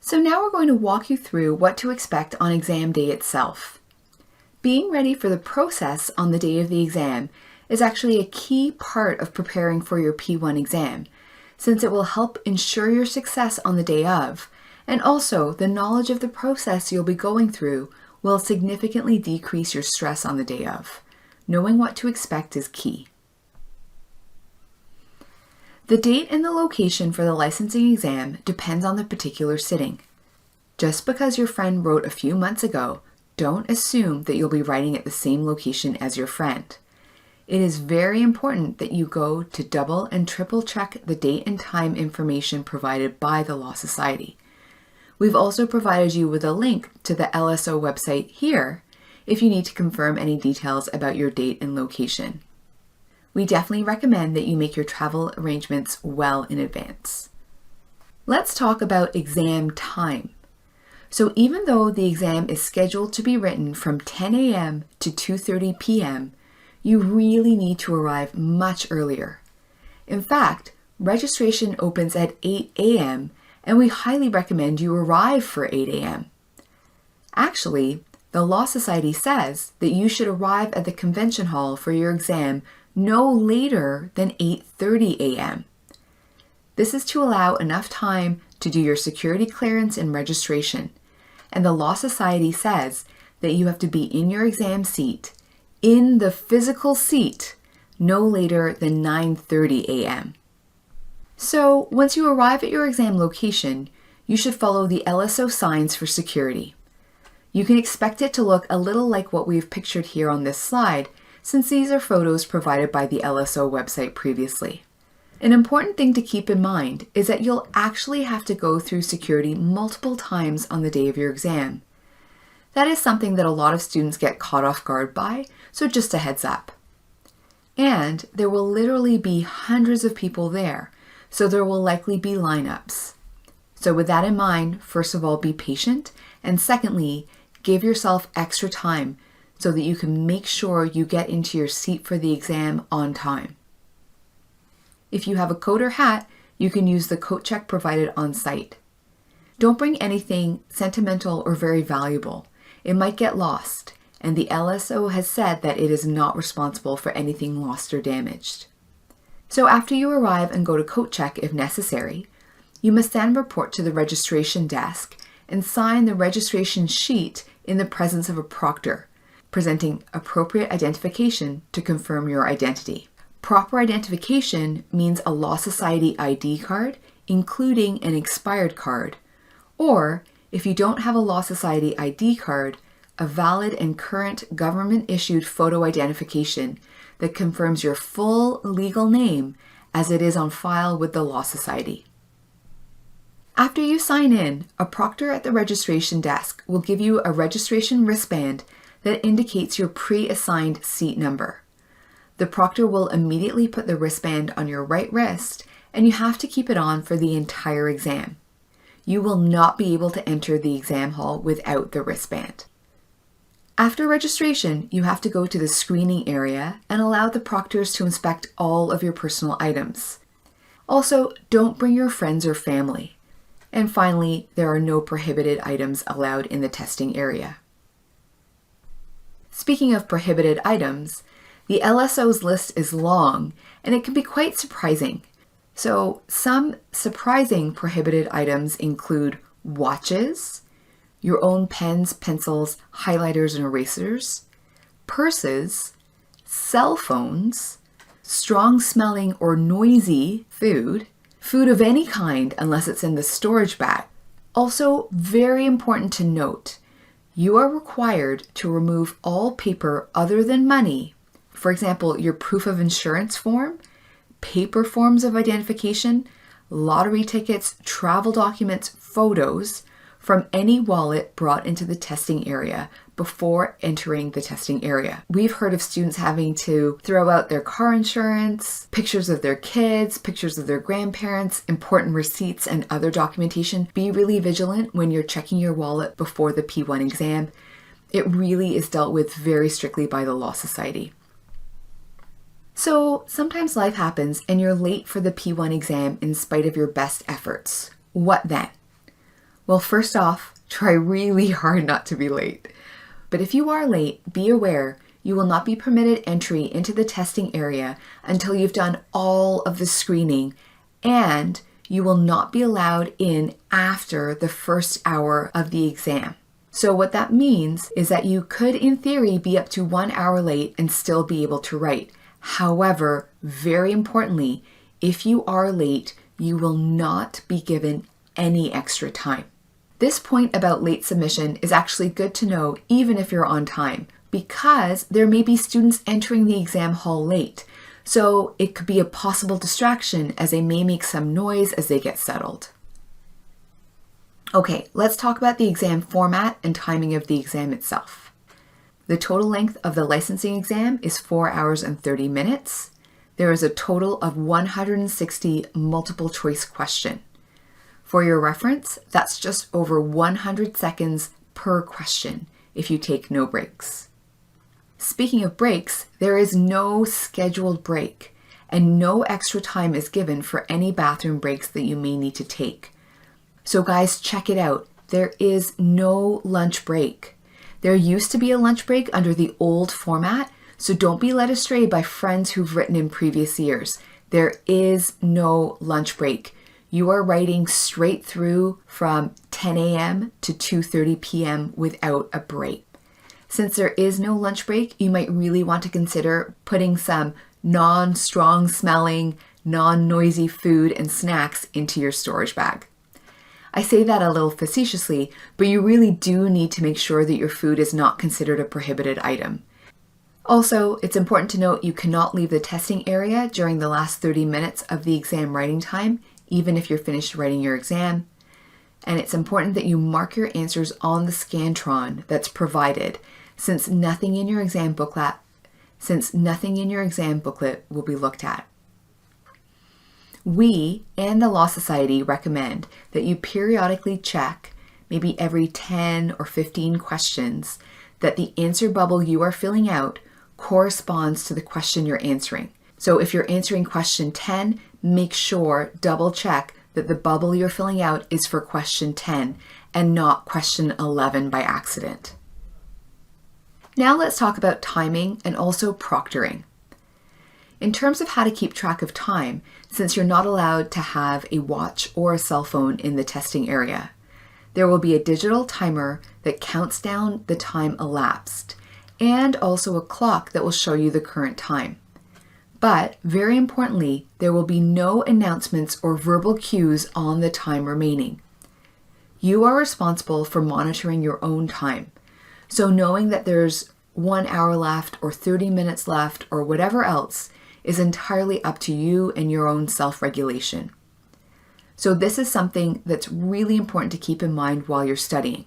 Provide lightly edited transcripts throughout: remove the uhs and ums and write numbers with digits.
So now we're going to walk you through what to expect on exam day itself. Being ready for the process on the day of the exam is actually a key part of preparing for your P1 exam, since it will help ensure your success on the day of, and also the knowledge of the process you'll be going through will significantly decrease your stress on the day of. Knowing what to expect is key. The date and the location for the licensing exam depends on the particular sitting. Just because your friend wrote a few months ago, don't assume that you'll be writing at the same location as your friend. It is very important that you go to double and triple check the date and time information provided by the Law Society. We've also provided you with a link to the LSO website here if you need to confirm any details about your date and location. We definitely recommend that you make your travel arrangements well in advance. Let's talk about exam time. So even though the exam is scheduled to be written from 10 a.m. to 2:30 p.m., you really need to arrive much earlier. In fact, registration opens at 8 a.m. and we highly recommend you arrive for 8 a.m. Actually, the Law Society says that you should arrive at the convention hall for your exam no later than 8:30 a.m. This is to allow enough time to do your security clearance and registration. And the Law Society says that you have to be in your exam seat, in the physical seat, no later than 9:30 a.m. So once you arrive at your exam location, you should follow the LSO signs for security. You can expect it to look a little like what we've pictured here on this slide, since these are photos provided by the LSO website previously. An important thing to keep in mind is that you'll actually have to go through security multiple times on the day of your exam. That is something that a lot of students get caught off guard by, so just a heads up. And there will literally be hundreds of people there, so there will likely be lineups. So with that in mind, first of all, be patient, and secondly, give yourself extra time so that you can make sure you get into your seat for the exam on time. If you have a coat or hat, you can use the coat check provided on site. Don't bring anything sentimental or very valuable. It might get lost, and the LSO has said that it is not responsible for anything lost or damaged. So after you arrive and go to coat check if necessary, you must then report to the registration desk and sign the registration sheet in the presence of a proctor, presenting appropriate identification to confirm your identity. Proper identification means a Law Society ID card, including an expired card, or if you don't have a Law Society ID card, a valid and current government-issued photo identification that confirms your full legal name as it is on file with the Law Society. After you sign in, a proctor at the registration desk will give you a registration wristband that indicates your pre-assigned seat number. The proctor will immediately put the wristband on your right wrist, and you have to keep it on for the entire exam. You will not be able to enter the exam hall without the wristband. After registration, you have to go to the screening area and allow the proctors to inspect all of your personal items. Also, don't bring your friends or family. And finally, there are no prohibited items allowed in the testing area. Speaking of prohibited items, the LSO's list is long and it can be quite surprising. So some surprising prohibited items include watches, your own pens, pencils, highlighters, and erasers, purses, cell phones, strong-smelling or noisy food, food of any kind unless it's in the storage bag. Also, very important to note, you are required to remove all paper other than money, for example, your proof of insurance form, paper forms of identification, lottery tickets, travel documents, photos, from any wallet brought into the testing area before entering the testing area. We've heard of students having to throw out their car insurance, pictures of their kids, pictures of their grandparents, important receipts, and other documentation. Be really vigilant when you're checking your wallet before the P1 exam. It really is dealt with very strictly by the Law Society. So sometimes life happens and you're late for the P1 exam in spite of your best efforts. What then? Well, first off, try really hard not to be late. But if you are late, be aware you will not be permitted entry into the testing area until you've done all of the screening, and you will not be allowed in after the first hour of the exam. So what that means is that you could, in theory, be up to 1 hour late and still be able to write. However, very importantly, if you are late, you will not be given any extra time. This point about late submission is actually good to know even if you're on time, because there may be students entering the exam hall late. So it could be a possible distraction as they may make some noise as they get settled. Okay, let's talk about the exam format and timing of the exam itself. The total length of the licensing exam is 4 hours and 30 minutes. There is a total of 160 multiple choice questions. For your reference, that's just over 100 seconds per question if you take no breaks. Speaking of breaks, there is no scheduled break, and no extra time is given for any bathroom breaks that you may need to take. So guys, check it out. There is no lunch break. There used to be a lunch break under the old format, so don't be led astray by friends who've written in previous years. There is no lunch break. You are writing straight through from 10 a.m. to 2:30 p.m. without a break. Since there is no lunch break, you might really want to consider putting some non-strong smelling, non-noisy food and snacks into your storage bag. I say that a little facetiously, but you really do need to make sure that your food is not considered a prohibited item. Also, it's important to note you cannot leave the testing area during the last 30 minutes of the exam writing time, even if you're finished writing your exam. And it's important that you mark your answers on the Scantron that's provided, since nothing in your exam booklet will be looked at. We and the Law Society recommend that you periodically check, maybe every 10 or 15 questions, that the answer bubble you are filling out corresponds to the question you're answering. So if you're answering question 10, make sure, double check that the bubble you're filling out is for question 10 and not question 11 by accident. Now let's talk about timing and also proctoring. In terms of how to keep track of time, since you're not allowed to have a watch or a cell phone in the testing area, there will be a digital timer that counts down the time elapsed, and also a clock that will show you the current time. But very importantly, there will be no announcements or verbal cues on the time remaining. You are responsible for monitoring your own time. So knowing that there's 1 hour left or 30 minutes left or whatever else is entirely up to you and your own self-regulation. So this is something that's really important to keep in mind while you're studying.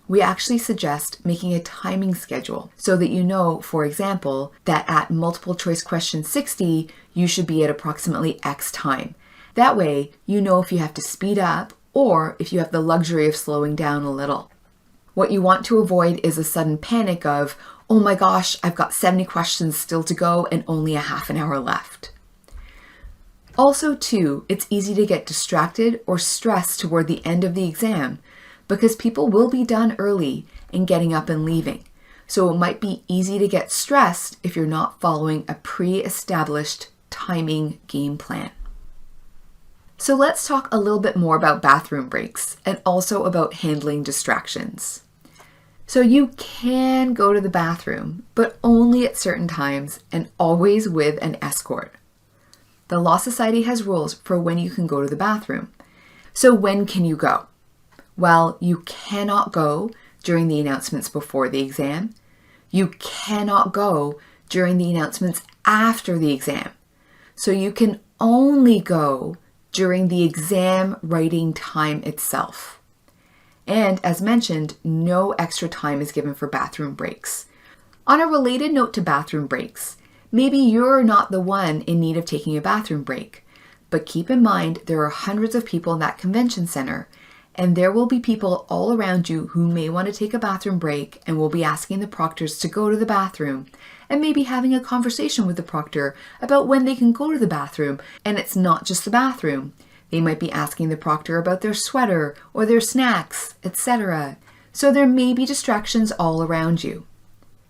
We actually suggest making a timing schedule so that you know, for example, that at multiple choice question 60, you should be at approximately X time. That way, you know if you have to speed up or if you have the luxury of slowing down a little. What you want to avoid is a sudden panic of, oh my gosh, I've got 70 questions still to go and only a half an hour left. Also too, it's easy to get distracted or stressed toward the end of the exam because people will be done early and getting up and leaving. So it might be easy to get stressed if you're not following a pre-established timing game plan. So let's talk a little bit more about bathroom breaks and also about handling distractions. So you can go to the bathroom, but only at certain times and always with an escort. The Law Society has rules for when you can go to the bathroom. So when can you go? Well, you cannot go during the announcements before the exam. You cannot go during the announcements after the exam. So you can only go during the exam writing time itself. And as mentioned, no extra time is given for bathroom breaks. On a related note to bathroom breaks, maybe you're not the one in need of taking a bathroom break, but keep in mind there are hundreds of people in that convention center, and there will be people all around you who may want to take a bathroom break and will be asking the proctors to go to the bathroom and maybe having a conversation with the proctor about when they can go to the bathroom. And it's not just the bathroom. They might be asking the proctor about their sweater or their snacks, etc. So there may be distractions all around you.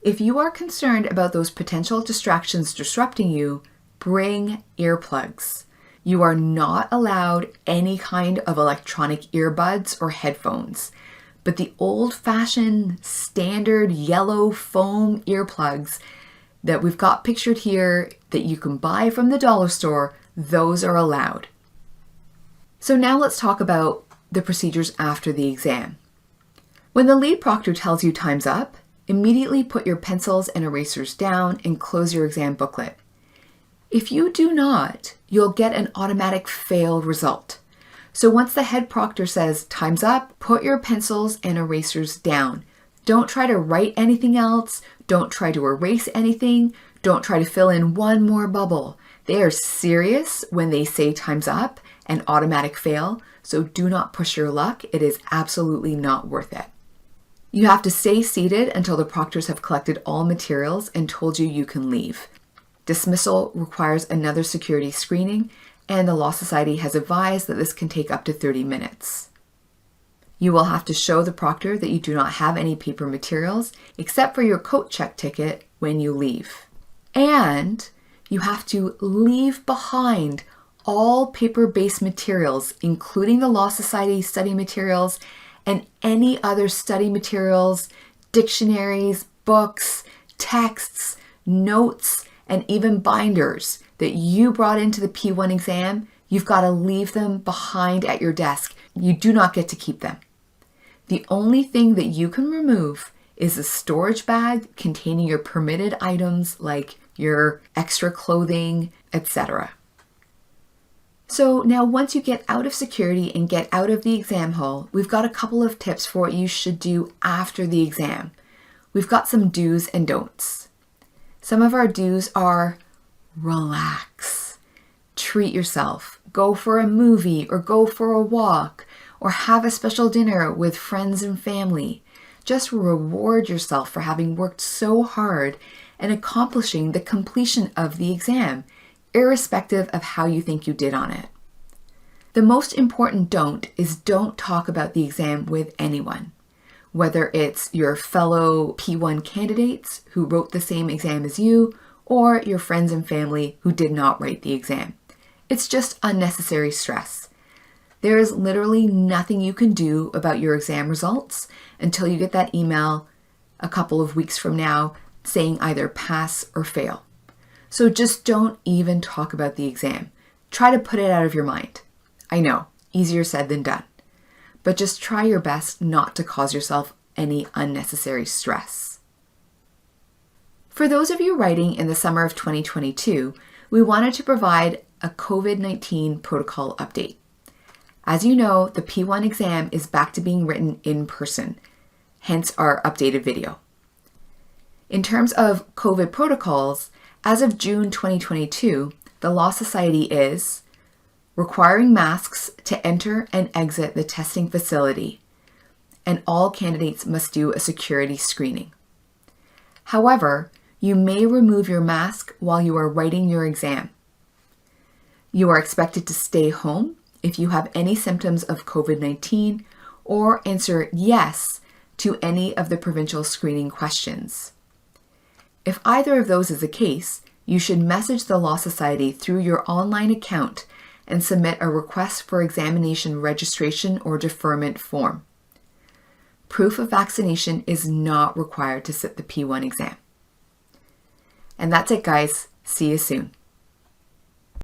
If you are concerned about those potential distractions disrupting you, bring earplugs. You are not allowed any kind of electronic earbuds or headphones, but the old-fashioned standard yellow foam earplugs that we've got pictured here that you can buy from the dollar store, those are allowed. So now let's talk about the procedures after the exam. When the lead proctor tells you time's up, immediately put your pencils and erasers down and close your exam booklet. If you do not, you'll get an automatic fail result. So once the head proctor says time's up, put your pencils and erasers down. Don't try to write anything else. Don't try to erase anything. Don't try to fill in one more bubble. They are serious when they say time's up and automatic fail, so do not push your luck. It is absolutely not worth it. You have to stay seated until the proctors have collected all materials and told you you can leave. Dismissal requires another security screening, and the Law Society has advised that this can take up to 30 minutes. You will have to show the proctor that you do not have any paper materials except for your coat check ticket when you leave. And you have to leave behind all paper-based materials, including the Law Society study materials and any other study materials, dictionaries, books, texts, notes, and even binders that you brought into the P1 exam. You've got to leave them behind at your desk. You do not get to keep them. The only thing that you can remove is a storage bag containing your permitted items like your extra clothing, etc. So now once you get out of security and get out of the exam hall, we've got a couple of tips for what you should do after the exam. We've got some do's and don'ts. Some of our do's are relax, treat yourself, go for a movie or go for a walk or have a special dinner with friends and family. Just reward yourself for having worked so hard and accomplishing the completion of the exam, irrespective of how you think you did on it. The most important don't is don't talk about the exam with anyone. Whether it's your fellow P1 candidates who wrote the same exam as you, or your friends and family who did not write the exam. It's just unnecessary stress. There is literally nothing you can do about your exam results until you get that email a couple of weeks from now saying either pass or fail. So just don't even talk about the exam. Try to put it out of your mind. I know, easier said than done. But just try your best not to cause yourself any unnecessary stress. For those of you writing in the summer of 2022, we wanted to provide a COVID-19 protocol update. As you know, the P1 exam is back to being written in person, hence our updated video. In terms of COVID protocols, as of June 2022, the Law Society is requiring masks to enter and exit the testing facility, and all candidates must do a security screening. However, you may remove your mask while you are writing your exam. You are expected to stay home if you have any symptoms of COVID-19 or answer yes to any of the provincial screening questions. If either of those is the case, you should message the Law Society through your online account and submit a request for examination registration or deferment form. Proof of vaccination is not required to sit the P1 exam. And that's it, guys. See you soon.